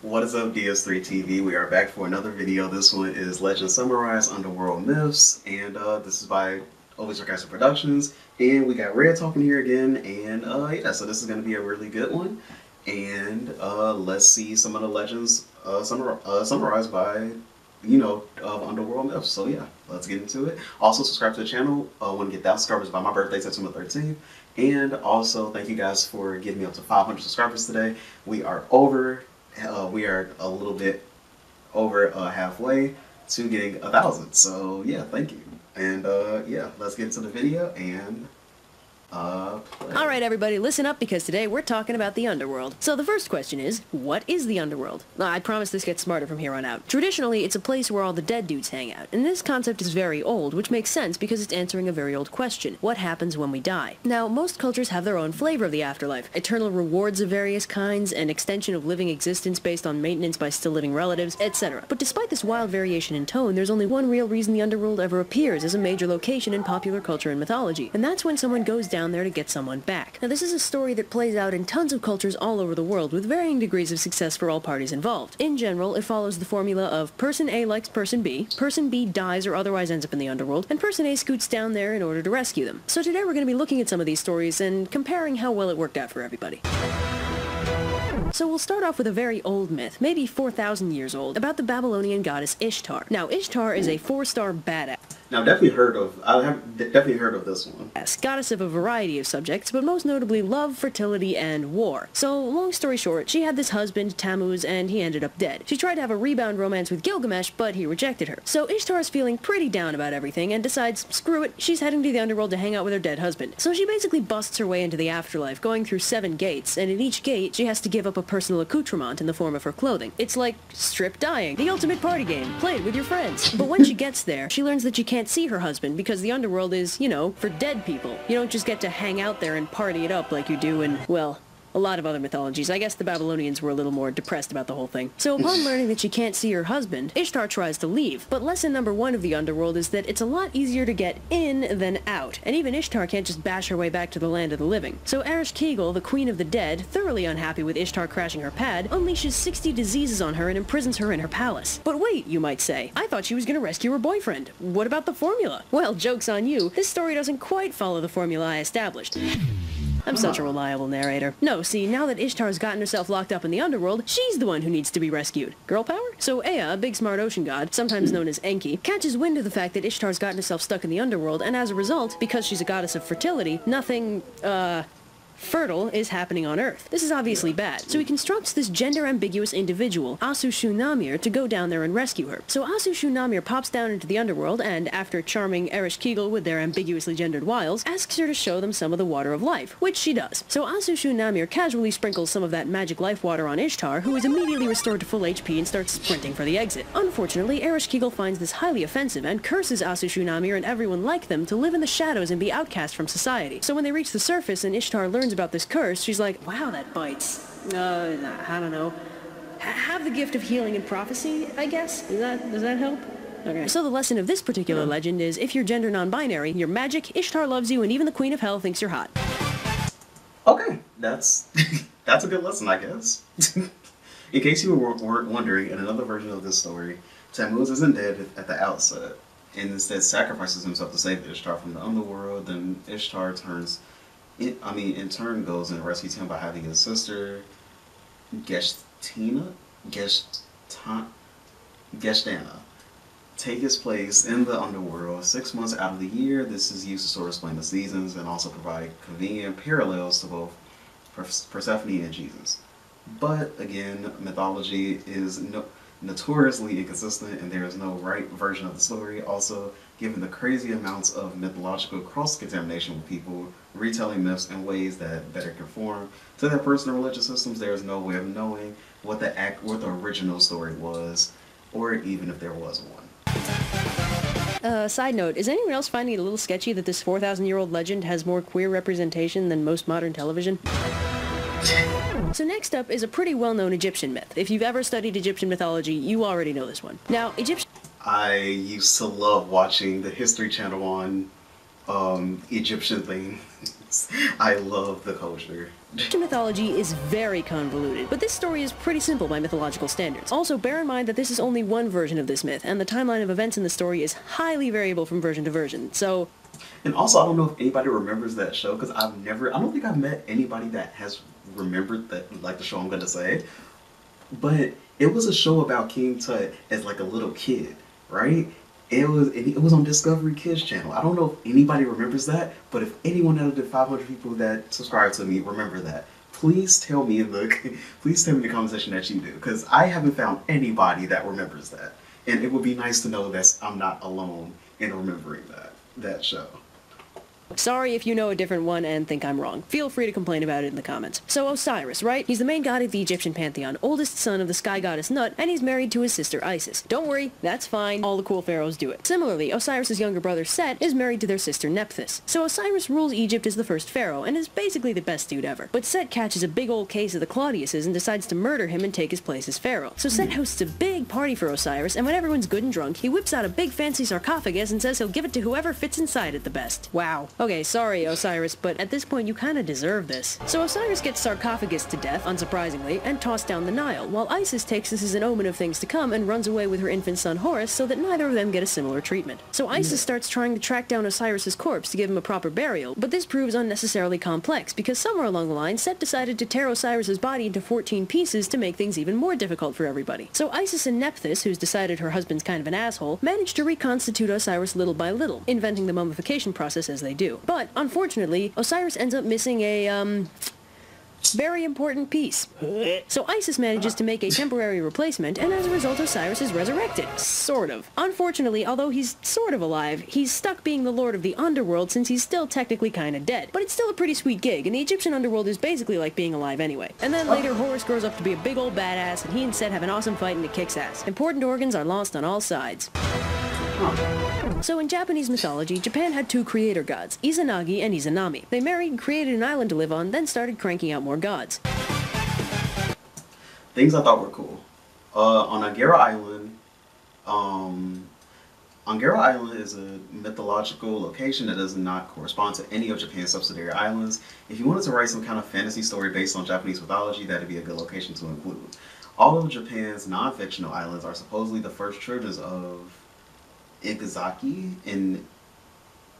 What is up, DS3 TV? We are back for another video. This one is Legend Summarize Underworld Myths, and this is by Sarcastic Productions. And we got Red talking here again, and yeah, so this is going to be a really good one. And let's see some of the legends summarized by, of Underworld Myths. So yeah, let's get into it. Also, subscribe to the channel. Want to get 1,000 subscribers by my birthday, September 13th. And also, thank you guys for getting me up to 500 subscribers today. We are a little bit over halfway to getting 1,000. So yeah, thank you. And yeah, let's get into the video and Alright everybody, listen up because today we're talking about the Underworld. So the first question is, what is the Underworld? I promise this gets smarter from here on out. Traditionally, it's a place where all the dead dudes hang out, and this concept is very old, which makes sense because it's answering a very old question. What happens when we die? Now, most cultures have their own flavor of the afterlife. Eternal rewards of various kinds, an extension of living existence based on maintenance by still living relatives, etc. But despite this wild variation in tone, there's only one real reason the Underworld ever appears as a major location in popular culture and mythology, and that's when someone goes down there to get someone back. Now this is a story that plays out in tons of cultures all over the world with varying degrees of success for all parties involved. In general, it follows the formula of person A likes person B dies or otherwise ends up in the Underworld, and person A scoots down there in order to rescue them. So today we're going to be looking at some of these stories and comparing how well it worked out for everybody. So we'll start off with a very old myth, maybe 4,000 years old, about the Babylonian goddess Ishtar. Now, Ishtar is a 4-star badass. now I have definitely heard of this one. Goddess of a variety of subjects, but most notably love, fertility, and war. So, long story short, she had this husband, Tammuz, and he ended up dead. She tried to have a rebound romance with Gilgamesh, but he rejected her. So Ishtar's feeling pretty down about everything and decides, screw it, she's heading to the Underworld to hang out with her dead husband. So she basically busts her way into the afterlife, going through 7 gates, and in each gate, she has to give up a personal accoutrement in the form of her clothing. It's like strip dying, the ultimate party game. Play it with your friends. But when she gets there, she learns that she can't see her husband because the Underworld is, for dead people. You don't just get to hang out there and party it up like you do in, well, a lot of other mythologies. I guess the Babylonians were a little more depressed about the whole thing. So upon learning that she can't see her husband, Ishtar tries to leave. But lesson number 1 of the Underworld is that it's a lot easier to get in than out. And even Ishtar can't just bash her way back to the land of the living. So Ereshkigal, the queen of the dead, thoroughly unhappy with Ishtar crashing her pad, unleashes 60 diseases on her and imprisons her in her palace. But wait, you might say, I thought she was gonna rescue her boyfriend. What about the formula? Well, joke's on you. This story doesn't quite follow the formula I established. I'm such a reliable narrator. No, see, now that Ishtar's gotten herself locked up in the Underworld, she's the one who needs to be rescued. Girl power? So Ea, a big smart ocean god, sometimes known as Enki, catches wind of the fact that Ishtar's gotten herself stuck in the Underworld, and as a result, because she's a goddess of fertility, nothing, fertile is happening on Earth. This is obviously bad. So he constructs this gender-ambiguous individual, Asu-Shunamir, to go down there and rescue her. So Asu-Shunamir pops down into the Underworld and, after charming Ereshkigal with their ambiguously gendered wiles, asks her to show them some of the water of life, which she does. So Asu-Shunamir casually sprinkles some of that magic life water on Ishtar, who is immediately restored to full HP and starts sprinting for the exit. Unfortunately, Ereshkigal finds this highly offensive and curses Asu-Shunamir and everyone like them to live in the shadows and be outcast from society. So when they reach the surface and Ishtar learns about this curse, she's like, wow, that bites. I don't know. Have the gift of healing and prophecy, I guess? Does that help? Okay. So the lesson of this particular legend is, if you're gender non-binary, you're magic, Ishtar loves you, and even the Queen of Hell thinks you're hot. Okay, that's a good lesson, I guess. In case you were wondering, in another version of this story, Tammuz isn't dead at the outset, and instead sacrifices himself to save Ishtar from the Underworld. Then Ishtar in turn goes and rescues him by having his sister, Geshtana, take his place in the Underworld 6 months out of the year. This is used to sort of explain the seasons and also provide convenient parallels to both Persephone and Jesus. But again, mythology is notoriously inconsistent, and there is no right version of the story. Also, given the crazy amounts of mythological cross-contamination with people retelling myths in ways that better conform to their personal religious systems, there is no way of knowing what the original story was, or even if there was one. Side note, is anyone else finding it a little sketchy that this 4,000-year-old legend has more queer representation than most modern television? So next up is a pretty well-known Egyptian myth. If you've ever studied Egyptian mythology, you already know this one. Now, I used to love watching the History Channel on Egyptian things. I love the culture. Egyptian mythology is very convoluted, but this story is pretty simple by mythological standards. Also, bear in mind that this is only one version of this myth, and the timeline of events in the story is highly variable from version to version, so... And also, I don't know if anybody remembers that show, because I don't think I've met anybody that has remembered that, like the show I'm going to say. But it was a show about King Tut as like a little kid, right? It was on Discovery Kids channel. I don't know if anybody remembers that, but if anyone out of the 500 people that subscribe to me remember that, please tell me in the comment section that you do, because I haven't found anybody that remembers that, and it would be nice to know that I'm not alone in remembering that show. Sorry if you know a different one and think I'm wrong. Feel free to complain about it in the comments. So Osiris, right? He's the main god of the Egyptian pantheon, oldest son of the sky goddess Nut, and he's married to his sister Isis. Don't worry, that's fine. All the cool pharaohs do it. Similarly, Osiris's younger brother Set is married to their sister Nephthys. So Osiris rules Egypt as the first pharaoh and is basically the best dude ever. But Set catches a big old case of the Claudiuses and decides to murder him and take his place as pharaoh. So Set hosts a big party for Osiris, and when everyone's good and drunk, he whips out a big fancy sarcophagus and says he'll give it to whoever fits inside it the best. Wow. Okay, sorry Osiris, but at this point you kinda deserve this. So Osiris gets sarcophagus to death, unsurprisingly, and tossed down the Nile, while Isis takes this as an omen of things to come and runs away with her infant son Horus so that neither of them get a similar treatment. So Isis starts trying to track down Osiris's corpse to give him a proper burial, but this proves unnecessarily complex because somewhere along the line Set decided to tear Osiris's body into 14 pieces to make things even more difficult for everybody. So Isis and Nephthys, who's decided her husband's kind of an asshole, managed to reconstitute Osiris little by little, inventing the mummification process as they do. But unfortunately, Osiris ends up missing a, very important piece. So Isis manages to make a temporary replacement, and as a result Osiris is resurrected. Sort of. Unfortunately, although he's sort of alive, he's stuck being the lord of the Underworld since he's still technically kinda dead. But it's still a pretty sweet gig, and the Egyptian Underworld is basically like being alive anyway. And then later Horus grows up to be a big old badass, and he and Set have an awesome fight and it kicks ass. Important organs are lost on all sides. So in Japanese mythology, Japan had two creator gods, Izanagi and Izanami. They married, created an island to live on, then started cranking out more gods. Things I thought were cool. On Angara Island, Angara Island is a mythological location that does not correspond to any of Japan's subsidiary islands. If you wanted to write some kind of fantasy story based on Japanese mythology, that'd be a good location to include. All of Japan's non-fictional islands are supposedly the first children of Igazaki and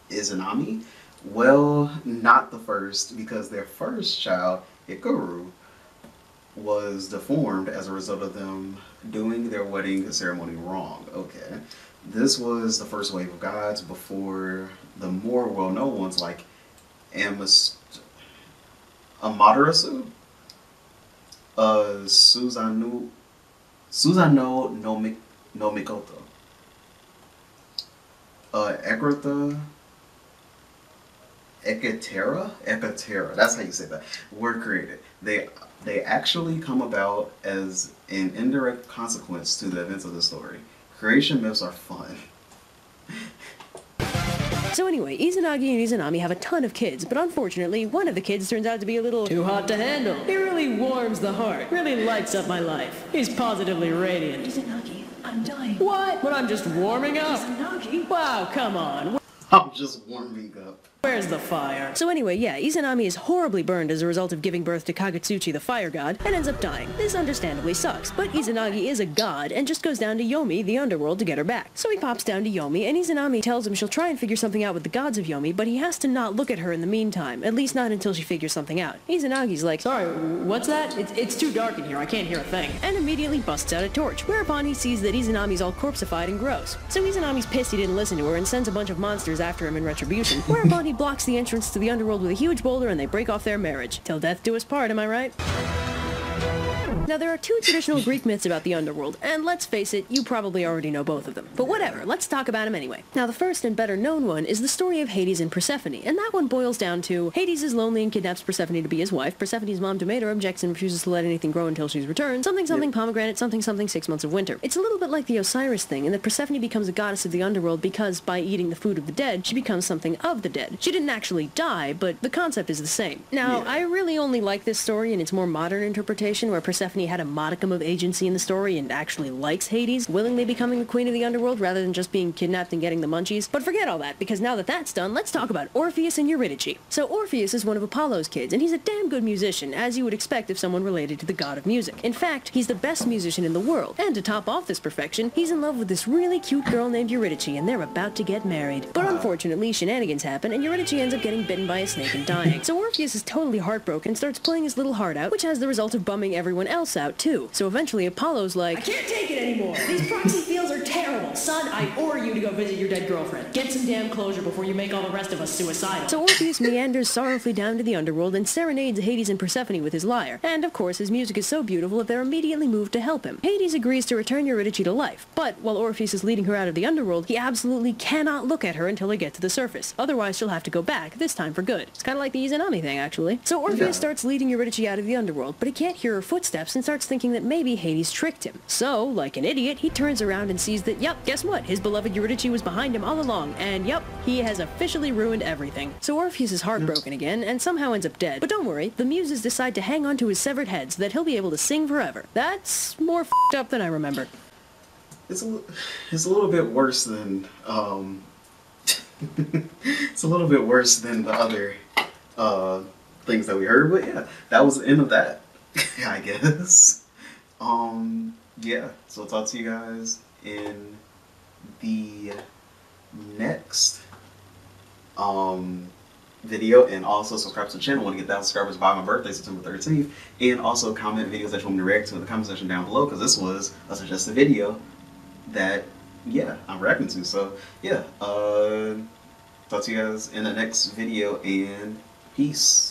Izanami. Well, not the first, because their first child, Hikaru, was deformed as a result of them doing their wedding ceremony wrong. Okay. This was the first wave of gods before the more well-known ones like Amaterasu, Susanoo no Mikoto, Ekatera, that's how you say that, were created. They actually come about as an indirect consequence to the events of the story. Creation myths are fun. So anyway, Izanagi and Izanami have a ton of kids, but unfortunately, one of the kids turns out to be a little too hot to handle. He really warms the heart, really lights up my life. He's positively radiant. Izanagi, I'm dying. What? But I'm just warming up? Izanagi? Wow, come on. I'm just warming up. Where's the fire? So anyway, yeah, Izanami is horribly burned as a result of giving birth to Kagutsuchi, the fire god, and ends up dying. This understandably sucks, but Izanagi is a god and just goes down to Yomi, the underworld, to get her back. So he pops down to Yomi, and Izanami tells him she'll try and figure something out with the gods of Yomi, but he has to not look at her in the meantime, at least not until she figures something out. Izanagi's like, sorry, what's that? It's too dark in here, I can't hear a thing. And immediately busts out a torch, whereupon he sees that Izanami's all corpseified and gross. So Izanami's pissed he didn't listen to her and sends a bunch of monsters after him in retribution, whereupon he blocks the entrance to the underworld with a huge boulder and they break off their marriage. Till death do us part, am I right? Now there are two traditional Greek myths about the underworld, and let's face it, you probably already know both of them. But whatever, let's talk about them anyway. Now the first and better known one is the story of Hades and Persephone, and that one boils down to Hades is lonely and kidnaps Persephone to be his wife, Persephone's mom Demeter objects and refuses to let anything grow until she's returned, something pomegranate, something 6 months of winter. It's a little bit like the Osiris thing in that Persephone becomes a goddess of the underworld because by eating the food of the dead, she becomes something of the dead. She didn't actually die, but the concept is the same. Now, I really only like this story in its more modern interpretation where Persephone Persephone had a modicum of agency in the story and actually likes Hades, willingly becoming the queen of the underworld rather than just being kidnapped and getting the munchies. But forget all that, because now that that's done, let's talk about Orpheus and Eurydice. So Orpheus is one of Apollo's kids, and he's a damn good musician, as you would expect if someone related to the god of music. In fact, he's the best musician in the world, and to top off this perfection, he's in love with this really cute girl named Eurydice, and they're about to get married. But unfortunately, shenanigans happen, and Eurydice ends up getting bitten by a snake and dying. So Orpheus is totally heartbroken and starts pulling his little heart out, which has the result of bumming everyone else out too. So eventually Apollo's like, I can't take it anymore! These proxy fields are terrible! Son, I order you to go visit your dead girlfriend. Get some damn closure before you make all the rest of us suicidal. So Orpheus meanders sorrowfully down to the underworld and serenades Hades and Persephone with his lyre. And of course, his music is so beautiful that they're immediately moved to help him. Hades agrees to return Eurydice to life, but while Orpheus is leading her out of the underworld, he absolutely cannot look at her until they get to the surface. Otherwise, she'll have to go back, this time for good. It's kind of like the Izanami thing, actually. So Orpheus starts leading Eurydice out of the underworld, but he can't hear her footsteps and starts thinking that maybe Hades tricked him. So, like an idiot, he turns around and sees that, yep, guess what? His beloved Eurydice was behind him all along, and yep, he has officially ruined everything. So Orpheus is heartbroken again, and somehow ends up dead. But don't worry, the muses decide to hang on to his severed head so that he'll be able to sing forever. That's more f***ed up than I remember. It's a little bit worse than, it's a little bit worse than the other, things that we heard, but yeah, that was the end of that, I guess. Yeah, so I'll talk to you guys in the next, video, and also subscribe to the channel. I want to get 1,000 subscribers by my birthday, September 13th, and also comment videos that you want me to react to in the comment section down below, because this was a suggested video that, yeah, I'm reacting to. So yeah, talk to you guys in the next video, and peace.